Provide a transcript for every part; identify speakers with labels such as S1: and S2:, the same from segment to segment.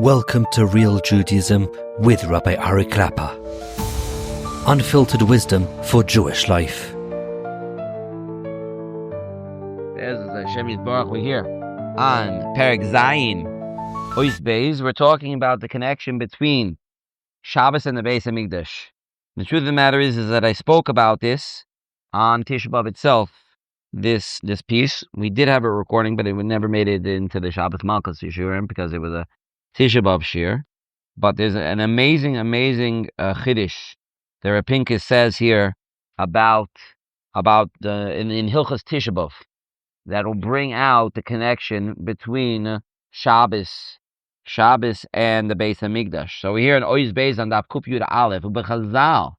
S1: Welcome to Real Judaism with Rabbi Klapper. Unfiltered wisdom for Jewish life.
S2: There's Hashem Yisbarach. We're here on Perek Zayin, Ois Beis. We're talking about the connection between Shabbos and the Beis HaMikdash. The truth of the matter is that I spoke about this on Tisha B'Av itself. This piece, we did have a recording, but it never made it into the Shabbos Malchus Yeshurim because it was a Tisha B'Av shir. But there's an amazing chiddush. The Rabbi Pinkus says here about in Hilchos Tisha B'Av that will bring out the connection between Shabbos and the Beis HaMikdash. So we're here in Ois Beis on Daf Kuf Yud Aleph. Ubechazal,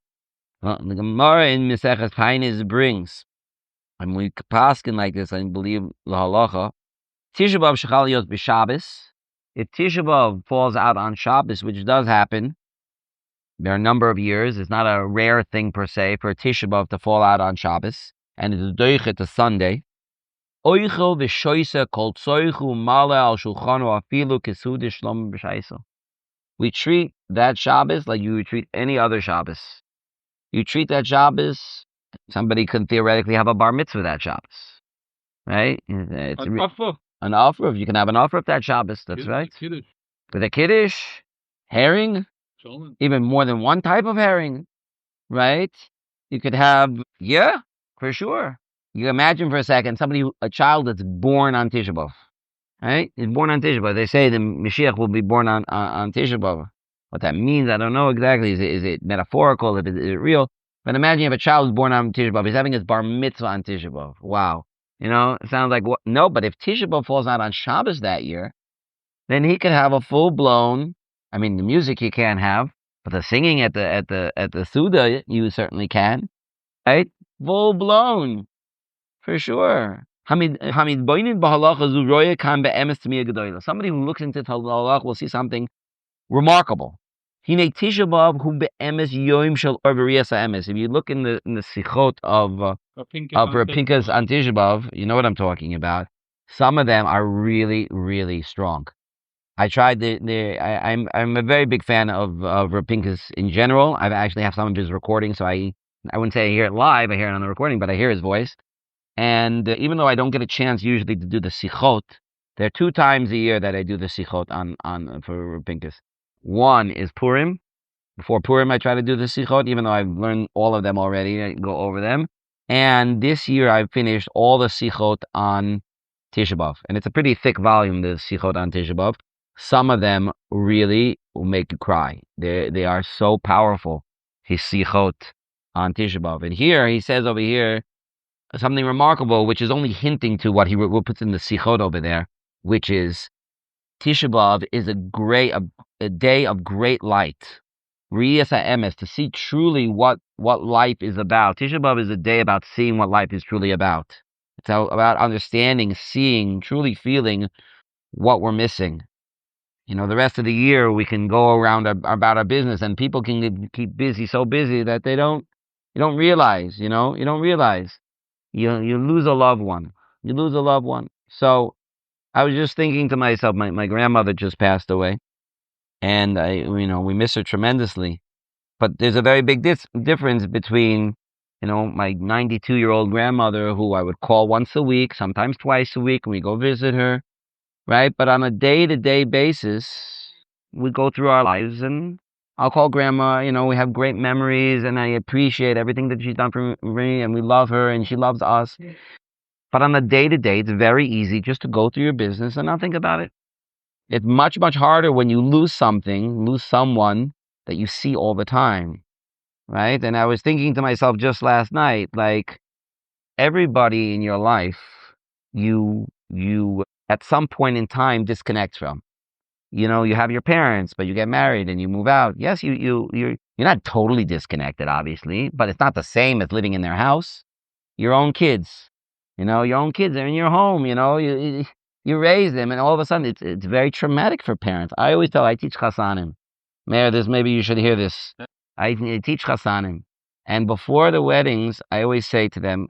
S2: the Gemara in Maseches Tainis brings, and we paskin like this, I believe lahalacha. Tisha B'Av shechal yot b'Shabbos. If Tisha B'Av falls out on Shabbos, which does happen, there are a number of years. It's not a rare thing per se for Tisha B'Av to fall out on Shabbos, and it's doichet to Sunday. Oichel v'shoisa kol tzoichu male al shulchanu afilu kesuda shlom b'shaisa. We treat that Shabbos like you would treat any other Shabbos. You treat that Shabbos, somebody could theoretically have a bar mitzvah that Shabbos, right? It's an offer. You can have an offer of that Shabbos. That's right. Kiddush. With a kiddush, herring, even more than one type of herring, right? You could have, yeah, for sure. You imagine for a second a child that's born on Tisha B'Av, right? Is born on Tisha B'Av. They say the Mashiach will be born on Tisha B'Av. What that means, I don't know exactly. Is it metaphorical? Is it real? But imagine you have a child who's born on Tisha B'Av. He's having his bar mitzvah on Tisha B'Av. Wow. You know, it sounds like what? No, but if Tisha B'Av falls out on Shabbos that year, then he could have a full-blown. I mean, the music he can't have, but the singing at the Suda you certainly can, right? Full-blown, for sure. Somebody who looks into halach will see something remarkable. If you look in the sichot of Rabbi Pinkus on Tisha B'Av, you know what I'm talking about. Some of them are really, really strong. I tried I'm a very big fan of Rabbi Pinkus in general. I actually have some of his recordings, so I wouldn't say I hear it live. I hear it on the recording, but I hear his voice. And even though I don't get a chance usually to do the sichot, there are 2 times a year that I do the sichot on for Rabbi Pinkus. One is Purim. Before Purim, I try to do the sichot, even though I've learned all of them already. I go over them. And this year, I've finished all the sichot on Tisha B'Av. And it's a pretty thick volume, the sichot on Tisha B'Av. Some of them really will make you cry. They are so powerful, his sichot on Tisha B'Av. And here, he says over here, something remarkable, which is only hinting to what he puts in the sichot over there, which is Tisha B'Av is a day of great light. Riyas ha'emes, to see truly what life is about. Tisha B'Av is a day about seeing what life is truly about. It's about understanding, seeing, truly feeling what we're missing. You know, the rest of the year we can go around about our business, and people can keep busy, so busy that you don't realize. You don't realize. You lose a loved one. You lose a loved one. So I was just thinking to myself, my grandmother just passed away. And we miss her tremendously. But there's a very big difference between, my 92-year-old grandmother, who I would call once a week, sometimes twice a week, and we go visit her, right? But on a day-to-day basis, we go through our lives, and I'll call grandma. We have great memories, and I appreciate everything that she's done for me, and we love her, and she loves us. But on a day-to-day, it's very easy just to go through your business and not think about it. It's much, much harder when you lose someone that you see all the time, right? And I was thinking to myself just last night, like, everybody in your life, you at some point in time disconnect from. You have your parents, but you get married and you move out. Yes, you're not totally disconnected, obviously, but it's not the same as living in their house. Your own kids, your own kids are in your home. You raise them, and all of a sudden, it's very traumatic for parents. I always I teach chasanim. Mayor, maybe you should hear this. I teach chasanim. And before the weddings, I always say to them,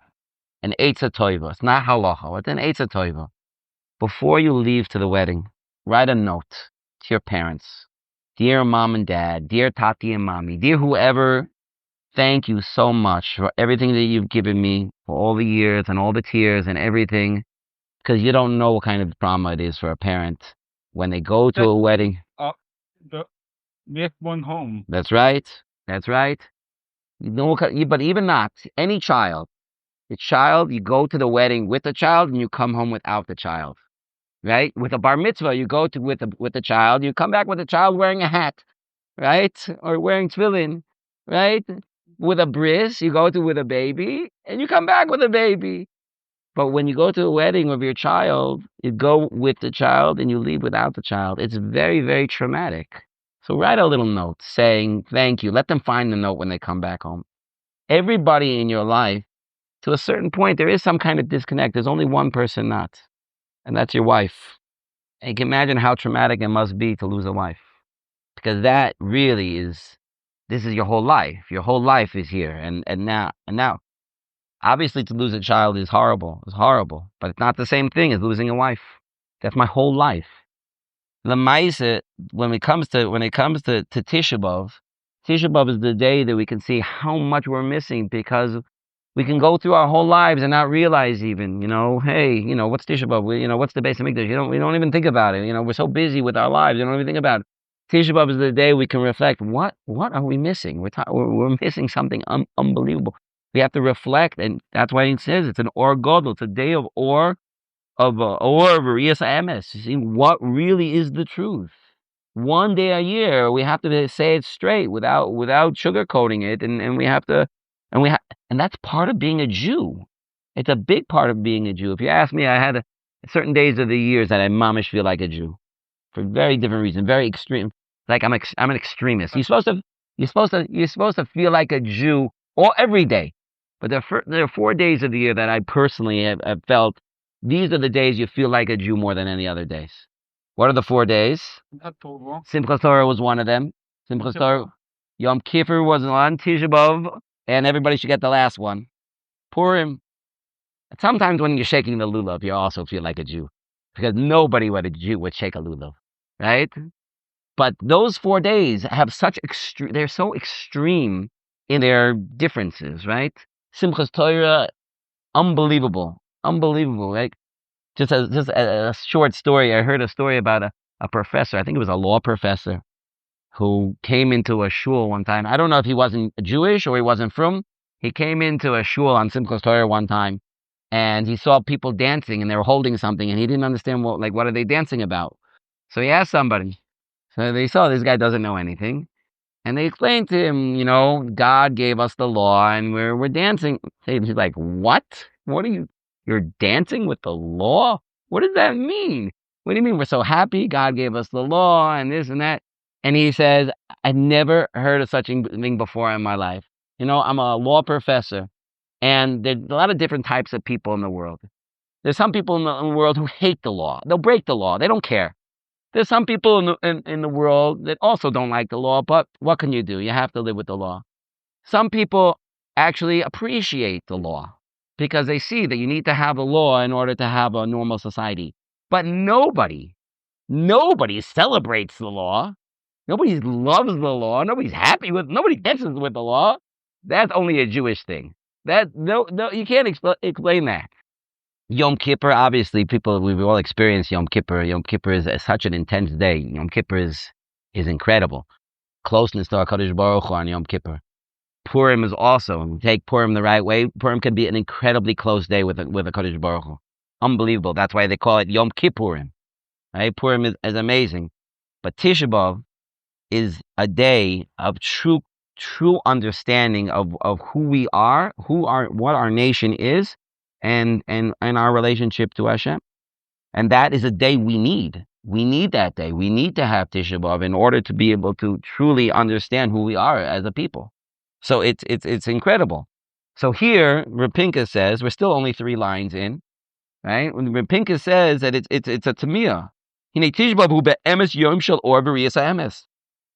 S2: an eitzah toiva. It's not halacha. It's an eitzah toiva. Before you leave to the wedding, write a note to your parents. Dear mom and dad, dear Tati and mommy, dear whoever, thank you so much for everything that you've given me, for all the years and all the tears and everything, because you don't know what kind of trauma it is for a parent when they go to a wedding.
S3: We have one home.
S2: That's right. That's right. But even not, any child, you go to the wedding with the child and you come home without the child. Right? With a bar mitzvah, you go to with the child, you come back with the child wearing a hat, right? Or wearing tefillin, right? With a bris, you go to with a baby, and you come back with a baby. But when you go to a wedding of your child, you go with the child and you leave without the child. It's very, very traumatic. So write a little note saying thank you. Let them find the note when they come back home. Everybody in your life, to a certain point, there is some kind of disconnect. There's only one person not. And that's your wife. And you can imagine how traumatic it must be to lose a wife. Because that really this is your whole life. Your whole life is here. And now, obviously to lose a child is horrible. It's horrible. But it's not the same thing as losing a wife. That's my whole life. The Maisa, when it comes to Tisha B'Av is the day that we can see how much we're missing, because we can go through our whole lives and not realize even, hey, what's Tisha B'Av? What's the Beis HaMikdash? We don't even think about it. We're so busy with our lives, we don't even think about it. Tisha B'Av is the day we can reflect. What are we missing? We're missing something unbelievable. We have to reflect, and that's why it says it's an Or Godel. It's a day of Or, of Riyas Emes. See what really is the truth. One day a year, we have to say it straight without sugarcoating it, and we have to. And that's part of being a Jew. It's a big part of being a Jew. If you ask me, I had certain days of the years that I mamish feel like a Jew, for very different reasons, very extreme. Like I'm an extremist. You're supposed to feel like a Jew every day. But there are 4 days of the year that I personally have felt these are the days you feel like a Jew more than any other days. What are the 4 days? Simchas Torah was one of them. Simchas Torah. Yom Kippur was on Tisha B'Av. And everybody should get the last one. Purim. Sometimes when you're shaking the lulav, you also feel like a Jew. Because nobody but a Jew would shake a lulav. Right? But those 4 days have they're so extreme in their differences, right? Simchas Torah, unbelievable. Like, just a short story. I heard a story about a professor. I think it was a law professor, who came into a shul one time. I don't know if he wasn't Jewish or he wasn't from. He came into a shul on Simchas Torah one time, and he saw people dancing, and they were holding something, and he didn't understand what are they dancing about. So he asked somebody. So they saw this guy doesn't know anything, and they explained to him, God gave us the law, and we're dancing. He's like, what? What are you? You're dancing with the law? What does that mean? What do you mean we're so happy? God gave us the law and this and that. And he says, I've never heard of such a thing before in my life. I'm a law professor, and there's a lot of different types of people in the world. There's some people in the world who hate the law. They'll break the law. They don't care. There's some people in the world that also don't like the law, but what can you do? You have to live with the law. Some people actually appreciate the law because they see that you need to have a law in order to have a normal society. But nobody celebrates the law. Nobody loves the law. Nobody dances with the law. That's only a Jewish thing. You can't explain that. Yom Kippur, obviously, we've all experienced Yom Kippur. Yom Kippur is such an intense day. Yom Kippur is incredible. Closeness to HaKadosh Baruch Hu on Yom Kippur. Purim is also, take Purim the right way, Purim can be an incredibly close day with HaKadosh Baruch Hu. Unbelievable. That's why they call it Yom Kippurim. Right? Purim is amazing. But Tisha B'Av is a day of true understanding of who we are, what our nation is, and our relationship to Hashem. And that is a day we need. We need that day. We need to have Tisha B'Av in order to be able to truly understand who we are as a people. So it's incredible. So here, Reb Pinkus says, we're still only 3 lines in, right? When Reb Pinkus says that it's a tamiyah. Hinei Tisha B'Av hu be'emes yom shel or v'riyas ha'emes.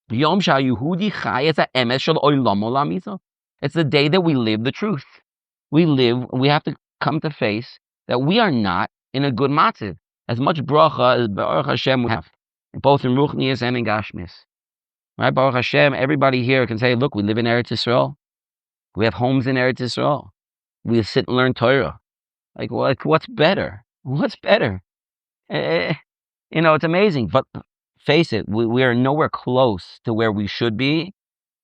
S2: Yom sha'Yehudi chai es ha'emes shel olam olam izo. It's the day that we live the truth. We have to come to face that we are not in a good matziv. As much bracha as Baruch Hashem we have. both in Ruchnius and in Gashmis. Right, Baruch Hashem, everybody here can say, look, we live in Eretz Yisrael. We have homes in Eretz Yisrael. We sit and learn Torah. Like, what's better? What's better? It's amazing. But face it, we are nowhere close to where we should be,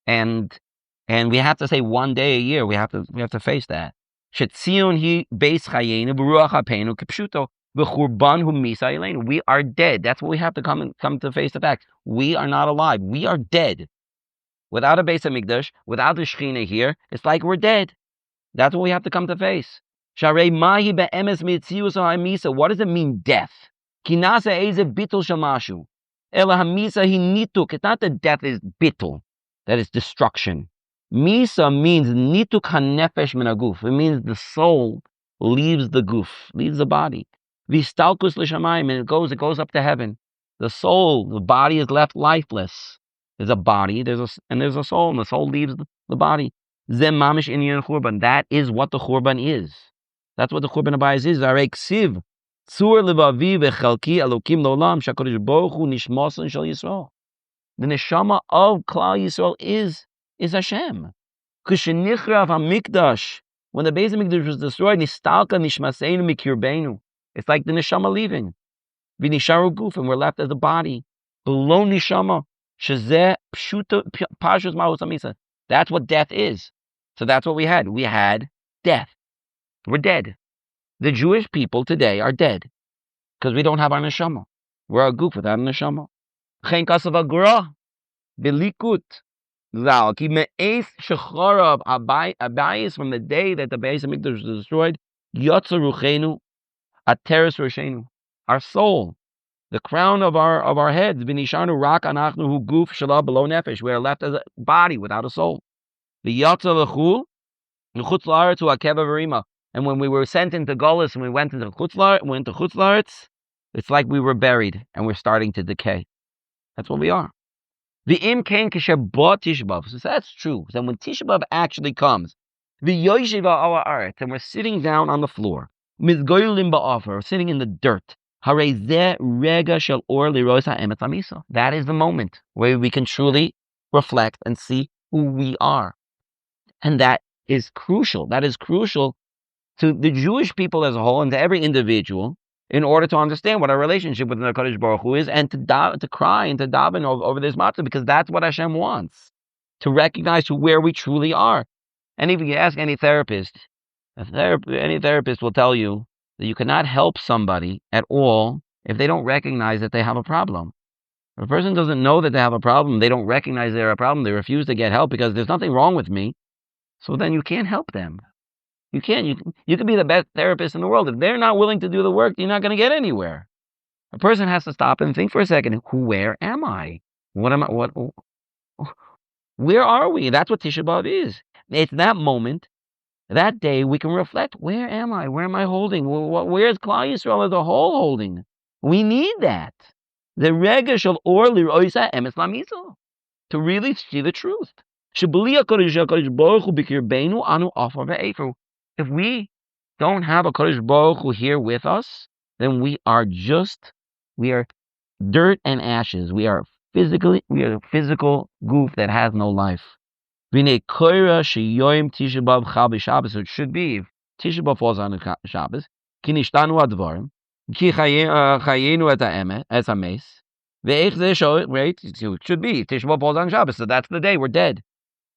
S2: and we have to say one day a year we have to face that. Shetzion hi beis chayenu b'ruach hapenu kipshuto v'churban hu misa elenu. We are dead. That's what we have to come to face the fact. We are not alive. We are dead. Without a Beis HaMikdash, without the Shechina here, it's like we're dead. That's what we have to come to face. Sharei mahi be'emes mitzius ha'misa. What does it mean, death? Kinasa eze bitul shamashu. Ela hamisa hi nituk. It's not that death is bitul, that is destruction. Misa means nituk hanefesh min haguf. It means the soul leaves the guf, leaves the body. Vistalkus l'shamayim, and it goes up to heaven. The soul, the body is left lifeless. There's a body, there's a soul, and the soul leaves the body. Zem mamish inyan churban. That is what the churban is. That's what the churban abayis is. Arei ksiv tzur levavi vechalki elokim lolam shakodesh baruch hu nishmasan shel Yisrael. The neshama of Klal Yisrael is Hashem. Kushenichrav HaMikdash. When the Beis HaMikdash was destroyed, nistalka nishmaseinu mikirbeinu. It's like the neshama leaving. V'nisharu guf, and we're left as a body. Below neshama. Shezeh pshuta pashus mahus hamisa. That's what death is. So that's what we had. We had death. We're dead. The Jewish people today are dead because we don't have our neshama. We're a guf without a neshama. Chen kasav agra belikut zal ki me'es shecharav abayis, from the day that the Beis HaMikdash was destroyed. Yotza ruchenu ateres roshenu. Our soul, the crown of our heads, v'nishanu rak anachnu hu guf shalab below nefesh. We are left as a body without a soul. V'yatza lechul l'chutz la'aretz hu akeva v'rima. And when we were sent into Golus and we went into Chutz La'aretz, it's like we were buried and we're starting to decay. That's what we are. The im kain kisher ba Tisha B'Av. So that's true. Then when Tisha B'Av actually comes, the yoshiva ala aretz, and we're sitting down on the floor, mizgoylim ba'afer, sitting in the dirt. Harei zeh rega shel or liros ha'emet hamisa. That is the moment where we can truly reflect and see who we are, and that is crucial. That is crucial to the Jewish people as a whole and to every individual, in order to understand what our relationship with the Kadosh Baruch Hu is, and to cry and to daven over this matzah, because that's what Hashem wants, to recognize where we truly are. And if you ask any therapist, any therapist will tell you that you cannot help somebody at all if they don't recognize that they have a problem. If a person doesn't know that they have a problem, they don't recognize they have a problem, they refuse to get help because there's nothing wrong with me, so then you can't help them. You can't. You can be the best therapist in the world. If they're not willing to do the work, you're not going to get anywhere. A person has to stop and think for a second. Where am I? What am I? Where are we? That's what Tisha B'Av is. It's that moment, that day, we can reflect. Where am I? Where am I holding? Where's Klal Yisrael as a whole holding? We need that. The rega shel or liroisa emes lamiso, to really see the truth. If we don't have a Kadosh Baruch Hu here with us, then we are dirt and ashes. We are a physical goof that has no life. So it should be, if Tisha B'Av falls on Shabbos, ki nishtanu advarim, ki chayenu et hames, ve'ech zeh shoy, right? So it should be, if Tisha B'Av falls on Shabbos, so that's the day, we're dead.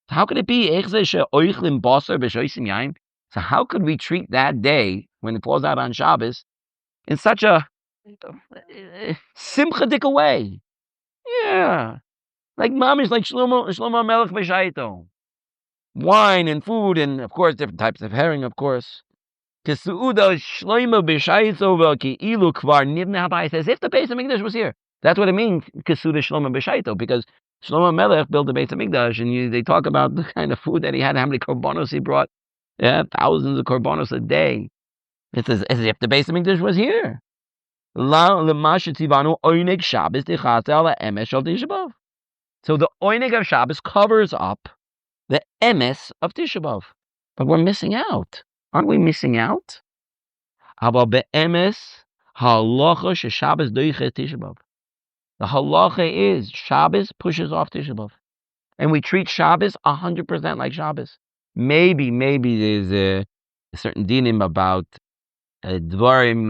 S2: So how could it be? Ech zeh she'oichlim basar b'shoysim yaim. So how could we treat that day, when it falls out on Shabbos, in such a simchadik way? Yeah. Like mamish, like Shlomo Melech B'Shaito. Wine and food, and of course different types of herring, of course. Kesu'uda Shlomo B'Shaito v'ki'ilu kvar nivnei habayis, as if the Beis HaMikdash was here. That's what it means, Kesu'uda Shlomo B'Shaito, because Shlomo Melech built the Beis HaMikdash, and they talk about the kind of food that he had, how many korbanos he brought. Yeah, thousands of korbanos a day. It's as if the Beis HaMikdash was here. So the oinig of Shabbos covers up the emes of Tisha B'Av. But we're missing out. Aren't we missing out? The halacha is Shabbos pushes off Tisha B'Av. And we treat Shabbos 100% like Shabbos. Maybe there's a certain dinim about dvarim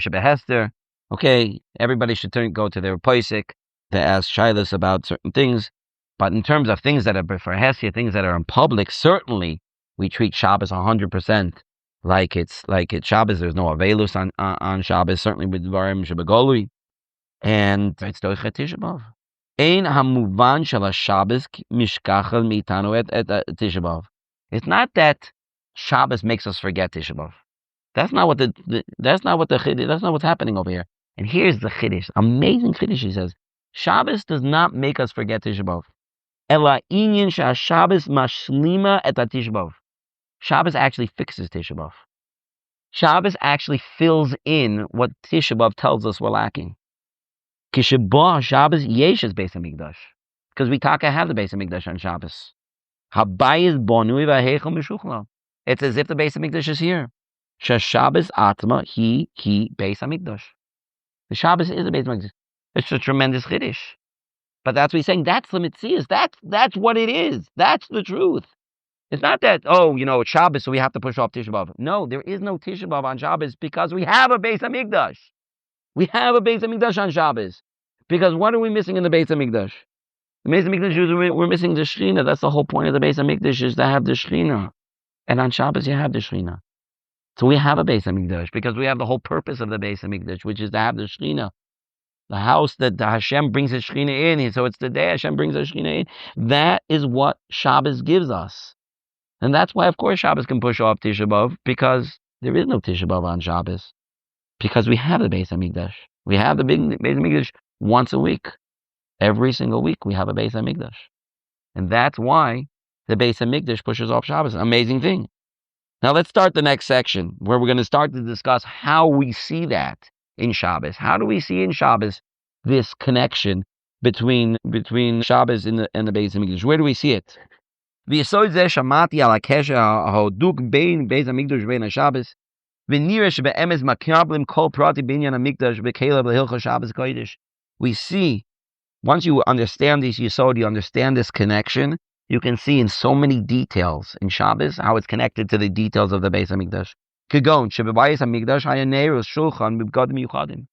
S2: shebehester. Okay, everybody should go to their posek to ask shilas about certain things. But in terms of things that are for Hesed, things that are in public, certainly we treat Shabbos 100% like it's Shabbos. There's no avelus on Shabbos. Certainly with dvarim shebegolui, and it's doichet Tisha B'Av. Ein hamuvan shel Shabbos mishkachel mitanu et Tisha B'Av. It's not that Shabbos makes us forget Tisha B'Av. That's not what's happening over here. And here's the chiddush, amazing chiddush. He says, Shabbos does not make us forget Tisha B'Av. Ela inyan Shabbos mashlima et Tisha B'Av. Shabbos actually fixes Tisha B'Av. Shabbos actually fills in what Tisha B'Av tells us we're lacking. Kishabah Shabbos yeshes Beis HaMikdash, because we have the Beis HaMikdash on Shabbos. Habayis bonui v'heichel mishuchla. It's as if the Beis HaMikdash is here. Shabbos atma he Beis HaMikdash. The Shabbos is the Beis HaMikdash. It's a tremendous chiddush. But that's what he's saying. That's the mitzias. That's what it is. That's the truth. It's not that, it's Shabbos, so we have to push off Tisha B'Av. No, there is no Tisha B'Av on Shabbos because we have a Beis HaMikdash. We have a Beis HaMikdash on Shabbos. Because what are we missing in the Beis HaMikdash? The Beis HaMikdash, we're missing the Shechina. That's the whole point of the Beis HaMikdash, is to have the Shechina. And on Shabbos, you have the Shechina. So we have a Beis HaMikdash because we have the whole purpose of the Beis HaMikdash, which is to have the Shechina. The house that Hashem brings the Shechina in. So it's the day Hashem brings the Shechina in. That is what Shabbos gives us. And that's why, of course, Shabbos can push off Tisha B'Av, because there is no Tisha B'Av on Shabbos. Because we have the Beis HaMikdash. We have the big Beis HaMikdash once a week. Every single week we have a Beis HaMikdash. And that's why the Beis HaMikdash pushes off Shabbos. Amazing thing. Now let's start the next section, where we're going to start to discuss how we see that in Shabbos. How do we see in Shabbos this connection between Shabbos and the Beis HaMikdash? Where do we see it? ויסוד זה שמעתי על הקשר ההדוק בין בית המקדש ובין השבס, ונראה שבאמץ מקבלים כל פרטי בעניין המקדש וכליו להלכות שבס קודש. We see, once you understand this yesod, you understand this connection, you can see in so many details in Shabbos how it's connected to the details of the Beis HaMikdash. כגון שבבית המקדש היה נר שולחן בבגדים מיוחדים.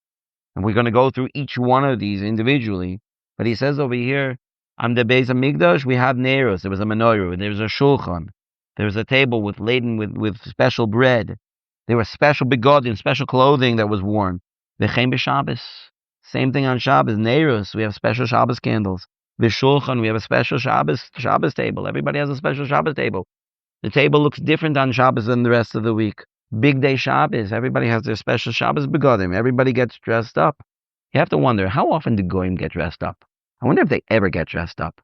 S2: And we're going to go through each one of these individually. But he says over here, on the Beis HaMikdash, we have neros. There was a menorah. There was a shulchan. There was a table laden with special bread. There was special begodim, special clothing that was worn. V'chein b'Shabbos. Same thing on Shabbos. Neros, we have special Shabbos candles. V'shulchan, we have a special Shabbos table. Everybody has a special Shabbos table. The table looks different on Shabbos than the rest of the week. Big day Shabbos. Everybody has their special Shabbos begodim. Everybody gets dressed up. You have to wonder, how often do goyim get dressed up? I wonder if they ever get dressed up.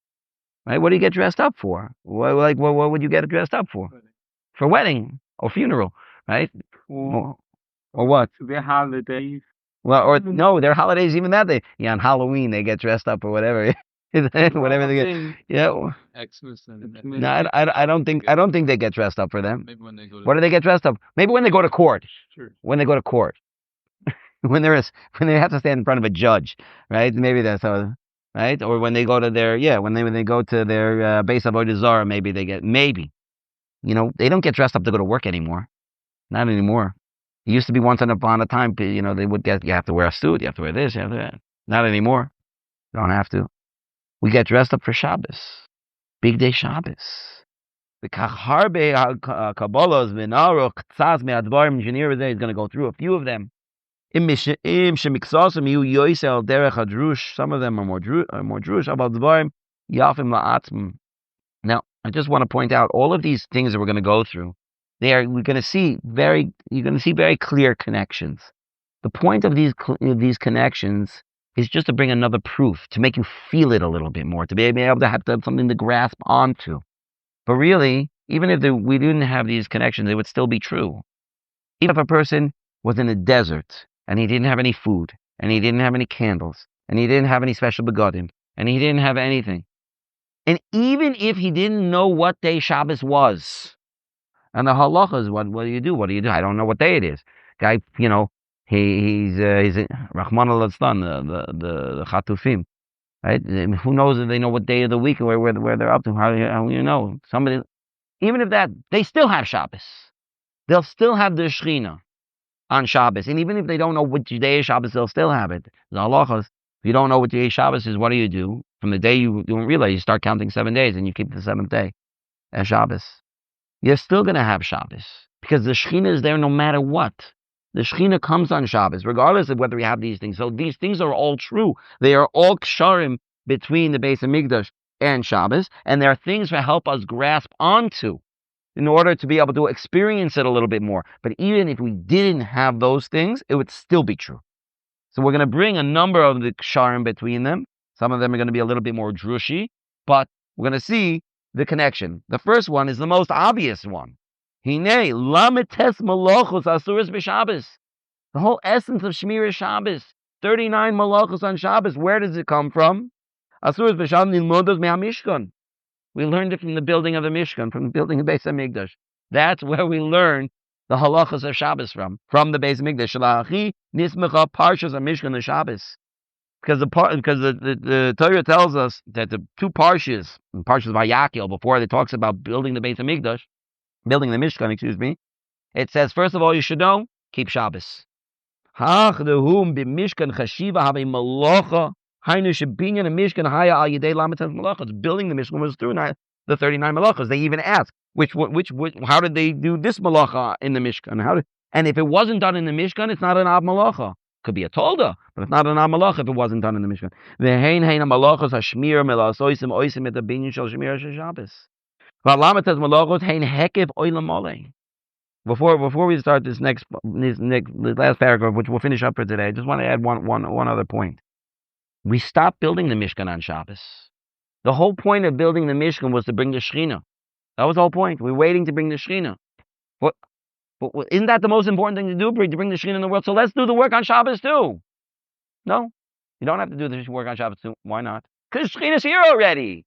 S2: Right? What do you get dressed up for? What would you get dressed up for? For wedding or funeral, right? Or what?
S3: Their holidays.
S2: Well, or no, their holidays even that day. Yeah, on Halloween they get dressed up or whatever. Whatever they get. Yeah.
S3: Xmas and
S2: No, I don't think they get dressed up for them.
S3: maybe when they go
S2: What do they get dressed up? Maybe when they go to court.
S3: Sure.
S2: When they go to court. when they have to stand in front of a judge, right? Maybe that's how. Right? Or when they go to when they go to their Beis Avodah Zarah, maybe they get, they don't get dressed up to go to work anymore. Not anymore. It used to be once upon a time, they would you have to wear a suit, you have to wear this, you have to wear that. Not anymore. Don't have to. We get dressed up for Shabbos. Big day Shabbos. He's going to go through a few of them. Some of them are more Drush. Now, I just want to point out all of these things that we're going to go through. You're going to see very clear connections. The point of these connections is just to bring another proof, to make you feel it a little bit more, to be able to have something to grasp onto. But really, even if we didn't have these connections, they would still be true. Even if a person was in a desert, and he didn't have any food, and he didn't have any candles, and he didn't have any special begodim, and he didn't have anything. And even if he didn't know what day Shabbos was, and the halacha is, what do you do? What do you do? I don't know what day it is. Guy, He's Rahman al-Aslan, the Chatufim, right? Who knows if they know what day of the week or where they're up to? How you know? Somebody, even if that, they still have Shabbos. They'll still have the Shechina on Shabbos, and even if they don't know which day is Shabbos, they'll still have it. The halachas. If you don't know what day Shabbos is, what do? From the day you don't realize, you start counting 7 days, and you keep the 7th day as Shabbos. You're still going to have Shabbos because the Shechina is there no matter what. The Shechina comes on Shabbos, regardless of whether we have these things. So these things are all true. They are all ksharim between the Beis HaMikdash and Shabbos, and there are things to help us grasp onto in order to be able to experience it a little bit more. But even if we didn't have those things, it would still be true. So we're going to bring a number of the ksharim between them. Some of them are going to be a little bit more drushy, but we're going to see the connection. The first one is the most obvious one. Hine lamites malachos asuras b'Shabbos. The whole essence of Shmira Shabbos, 39 malachos on Shabbos. Where does it come from? Asuras b'Shabbos nilmodos me'hamishkan. We learned it from the building of the Mishkan, from the building of Beis HaMikdash. That's where we learn the halachas of Shabbos from the Beis HaMikdash. Shalachi nismecha parshas HaMishkan the Shabbos. Because the Torah tells us that the two parshas Vayakhel, before it talks about building the Beis HaMikdash, building the Mishkan, it says, first of all, you should know, keep Shabbos. Building the Mishkan was through the 39 malachas. They even ask, how did they do this malacha in the Mishkan? And if it wasn't done in the Mishkan, it's not an ab malacha. Could be a tolda, but it's not an ab malacha if it wasn't done in the Mishkan. Before we start this last paragraph, which we'll finish up for today, I just want to add one other point. We stopped building the Mishkan on Shabbos. The whole point of building the Mishkan was to bring the Shechina. That was the whole point. We're waiting to bring the Shechina. But isn't that the most important thing to do? To bring the Shechina in the world. So let's do the work on Shabbos too. No, you don't have to do the work on Shabbos too. Why not? Because the Shechina's here already.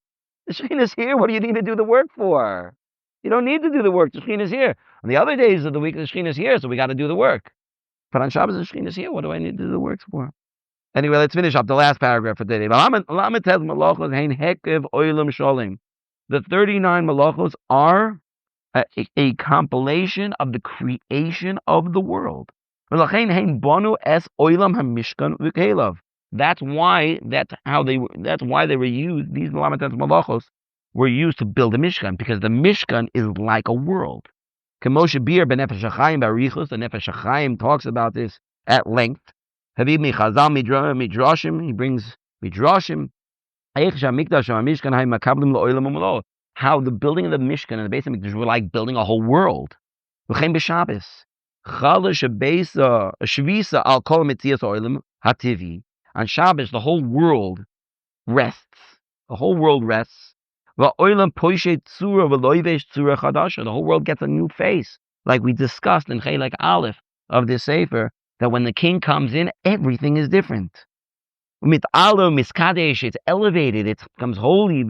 S2: The Shechina's here. What do you need to do the work for? You don't need to do the work. The Shechina's here. On the other days of the week, the Shechina's here, so we got to do the work. But on Shabbos, the Shechina's here. What do I need to do the work for? Anyway, let's finish up the last paragraph for today. The 39 malachos are a compilation of the creation of the world. That's why they were used. These malachos were used to build a Mishkan, because the Mishkan is like a world. The Nefesh HaChaim talks about this at length. He brings midrashim. How the building of the Mishkan and the Beis HaMikdash were like building a whole world. On Shabbos, the whole world rests. The whole world rests. The whole world gets a new face, like we discussed in Chelek Aleph of this Sefer, that when the king comes in, everything is different. It's elevated, it becomes holy.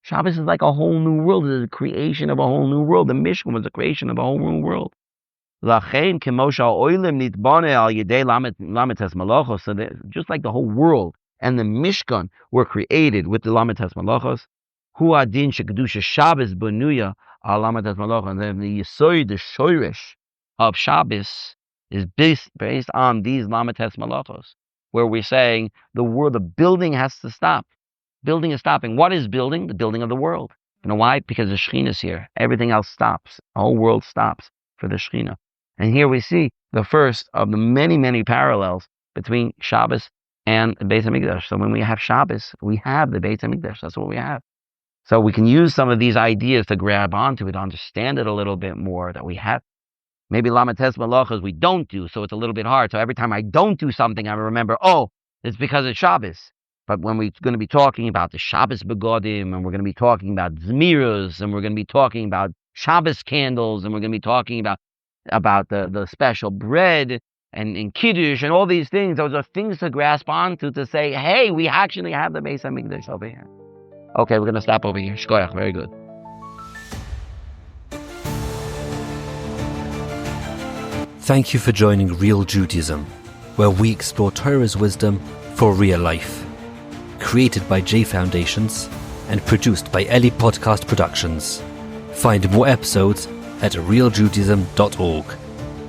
S2: Shabbos is like a whole new world. It is a creation of a whole new world. The Mishkan was a creation of a whole new world. So just like the whole world and the Mishkan were created with the Lamites Malachos, Shabbos Benuya al Lamites Malachos, and then the Yisoid, the Shoirish of Shabbos is based on these Lamites Malachos, where we're saying the building has to stop. Building is stopping. What is building? The building of the world. You know why? Because the Shechina is here. Everything else stops. The whole world stops for the Shechina. And here we see the first of the many, many parallels between Shabbos and the Beis HaMikdash. So when we have Shabbos, we have the Beis HaMikdash. That's what we have. So we can use some of these ideas to grab onto it, understand it a little bit more, that we have. Maybe Lamites Malachos we don't do, so it's a little bit hard. So every time I don't do something, I remember, it's because it's Shabbos. But when we're going to be talking about the Shabbos Begodim, and we're going to be talking about Zmiros, and we're going to be talking about Shabbos candles, and we're going to be talking about the special bread and Kiddush and all these things, those are things to grasp onto, to say, hey, we actually have the Beis HaMikdash over here. Okay, we're going to stop over here. Shkoyach, very good.
S1: Thank you for joining Real Judaism, where we explore Torah's wisdom for real life. Created by J Foundations and produced by Ellie Podcast Productions. Find more episodes at realjudaism.org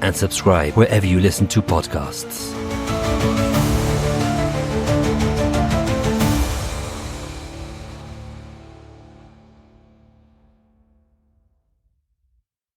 S1: and subscribe wherever you listen to podcasts.